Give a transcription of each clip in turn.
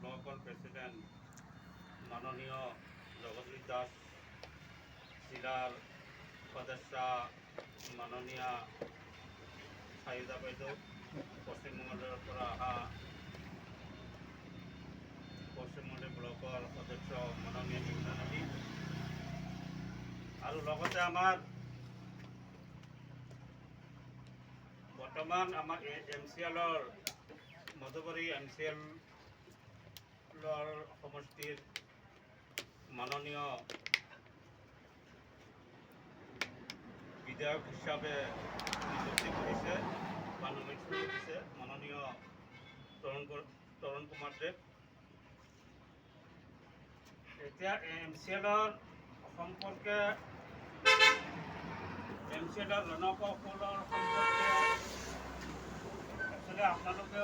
ব্লকৰ প্ৰেচিডেণ্ট মাননীয় জগদীশ দাস, জিলাৰ সদস্য মাননীয় চাহিদা বাইদেউ, পশ্চিমবংগৰ পৰা অহা পশ্চিমবংগ ব্লকৰ অধ্যক্ষ মাননীয় ইমৰান আলী আৰু লগতে আমাৰ বৰ্তমান আমাৰ MCLৰ মধুবৰী MCLৰ সমষ্টিৰ মাননীয় বিধায়ক হিচাপে নিযুক্তি কৰিছে বা নমিনেশ্যন কৰিছে মাননীয় তৰুণ কুমাৰ দেৱ। এতিয়া MCLৰ সম্পৰ্কে MCLৰ ৰণকৌশলৰ সম্পৰ্কে একচুৱেলি আপোনালোকে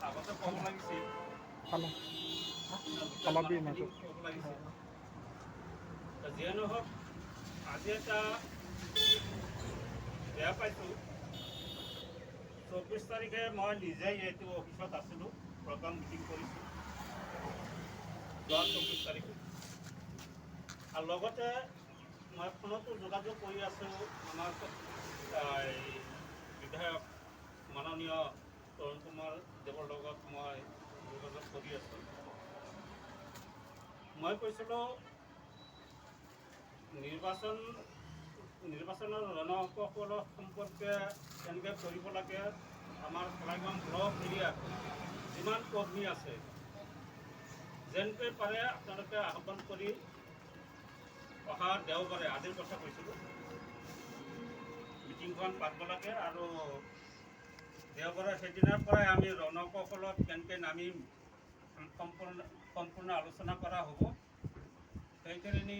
আগতে ক'ব লাগিছিল, যিয়ে নহওক আজি এটা বেয়া পাইছোঁ। 24 তাৰিখে মই নিজেই এইটো অফিচত আছিলোঁ, প্ৰগ্ৰাম মিটিং কৰিছোঁ যোৱা 24 তাৰিখে। আৰু লগতে মই ফোনতো যোগাযোগ কৰি আছোঁ আমাৰ বিধায়ক মাননীয় তৰুণ কুমাৰ দেৱৰ লগত মই যোগাযোগ কৰি আছোঁ। মই কৈছিলোঁ নিৰ্বাচনৰ ৰণকৌশলৰ সম্পৰ্কে কেনেকৈ কৰিব লাগে। আমাৰ কলাইগাঁও ব্লক এৰিয়াত যিমান কৰ্মী আছে যেনেকৈ পাৰে আপোনালোকে আহ্বান কৰি অহা দেওবাৰে আজিৰ কথা কৈছিলোঁ মিটিংখন পাতিব লাগে আৰু দেওবাৰে সেইদিনাৰ পৰাই আমি ৰণকৌশলত কেনেকৈ নামিম সম্পূৰ্ণ আলোচনা কৰা হ'ব। সেইখিনি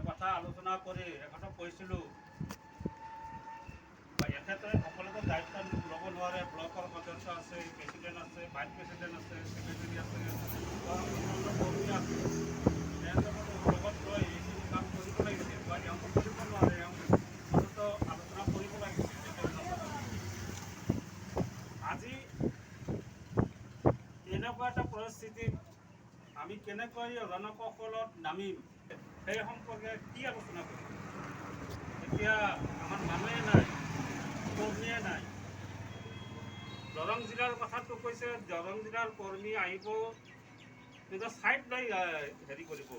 কথা আলোচনা কৰি এখনক কৈছিলোঁ এখেতে সকলোকে দায়িত্ব ল'ব নোৱাৰে। ব্লকৰ সদস্য আছে, প্ৰেচিডেণ্ট আছে, ভাইচ প্ৰেচিডেণ্ট আছে, ছেক্ৰেটাৰী আছে, কৰ্মী আছে, লগত লৈ এইখিনি কাম কৰিব লাগিছিল বা এওঁ কৰিব নোৱাৰে, এওঁ আলোচনা কৰিব লাগিছিল। আজি এনেকুৱা এটা পৰিস্থিতিত আমি কেনেকৈ ৰণকৌশলত নামিম সেই সম্পৰ্কে কি আলোচনা কৰিম। এতিয়া আমাৰ মানুহে নাই, কৰ্মীয়ে নাই। দৰং জিলাৰ কথাটো কৈছে, দৰং জিলাৰ কৰ্মী আহিব কিন্তু ছাইড লৈ হেৰি কৰিব,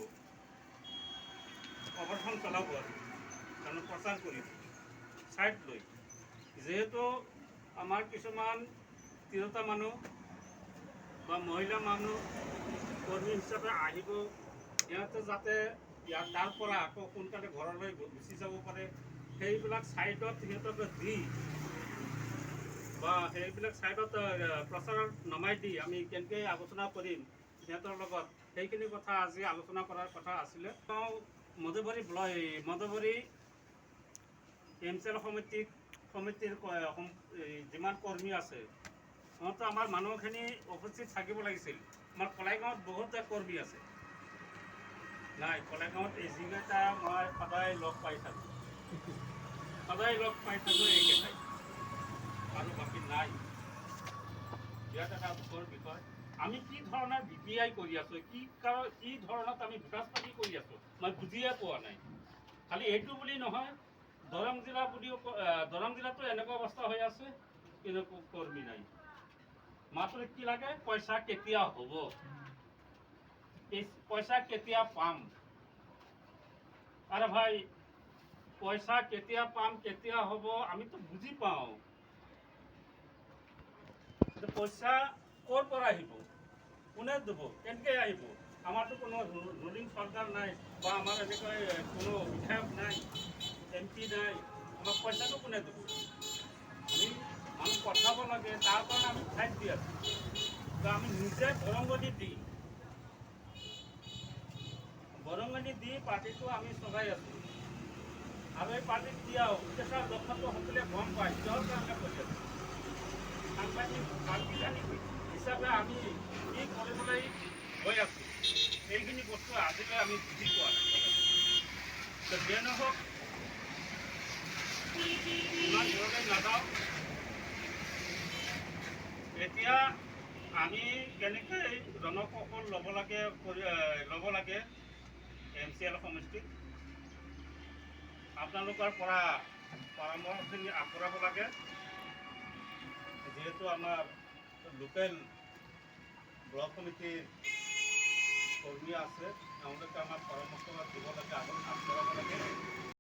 অপাৰেশ্যন চলাব আৰু কাৰণ প্ৰচাৰ কৰিব ছাইড লৈ। যিহেতু আমাৰ কিছুমান তিৰোতা মানুহ বা মহিলা মানুহ কৰ্মী হিচাপে আহিব, সিহঁতে যাতে তাৰ পৰা আকৌ সোনকালে ঘৰলৈ গুচি যাব পাৰে, সেইবিলাক ছাইডত সিহঁতক দি বা সেইবিলাক ছাইডত প্ৰচাৰত নমাই দি আমি কেনেকৈ আলোচনা কৰিম সিহঁতৰ লগত, সেইখিনি কথা আজি আলোচনা কৰাৰ কথা আছিলে। মধুবৰী MCL সমিতিৰ যিমান কৰ্মী আছে সিহঁতে আমাৰ মানুহখিনি উপস্থিত থাকিব লাগিছিল। আমাৰ কলাইগাঁৱত বহুত কৰ্মী আছে, নাই কলাইগাঁৱত এই যিকেইটা মই সদায় লগ পাই থাকোঁ এইকেইটাই আৰু বাকী নাই। ইয়াত এটা দুখৰ বিষয়, আমি কি ধৰণৰ BPI কৰি আছোঁ, কি ধৰণত আমি বিকাশবাদী কৰি আছোঁ মই বুজিয়ে পোৱা নাই। খালি এইটো বুলি নহয়, দৰং জিলাতো এনেকুৱা অৱস্থা হৈ আছে কিন্তু কৰ্মী নাই। মাত্ৰ কি লাগে, পইচা কেতিয়া হ'ব, পইচা কেতিয়া পাম। আৰে ভাই পইচা কেতিয়া পাম, কেতিয়া হ'ব আমিতো বুজি পাওঁ। পইচা ক'ৰ পৰা আহিব, কোনে দিব, কেনেকৈ আহিব। আমাৰতো কোনো ৰুলিং চৰকাৰ নাই বা আমাৰ এনেকৈ কোনো বিধায়ক নাই, MP নাই, আমাক পইচাটো কোনে দিব। আমি মানুহ পঠাব লাগে, তাৰ কাৰণে আমি ঠাইত দি আছোঁ। আমি নিজে বৰঙণি দি পাৰ্টিটো আমি চলাই আছোঁ। আৰু এই পাৰ্টিত দিয়া উদ্দেশ্যৰ লক্ষ্যটো সকলোৱে গম পায়, কিহৰ কাৰণে কৰি আছোঁ। সাংবিধানিক হিচাপে আমি কি কৰিবলৈ গৈ আছোঁ এইখিনি বস্তু আজিলৈ আমি বুজি পোৱা নাই। যিয়ে নহওক ইমান দূৰলৈ নাযাওঁ। এতিয়া আমি কেনেকৈ জনকৌশল ল'ব লাগে MCL সমষ্টিত আপোনালোকৰ পৰা পৰামৰ্শখিনি আগবঢ়াব লাগে। যিহেতু আমাৰ লোকেল ব্লক সমিতিৰ কৰ্মী আছে, তেওঁলোকে আমাক পৰামৰ্শ দিব লাগে, আগবঢ়াব লাগে।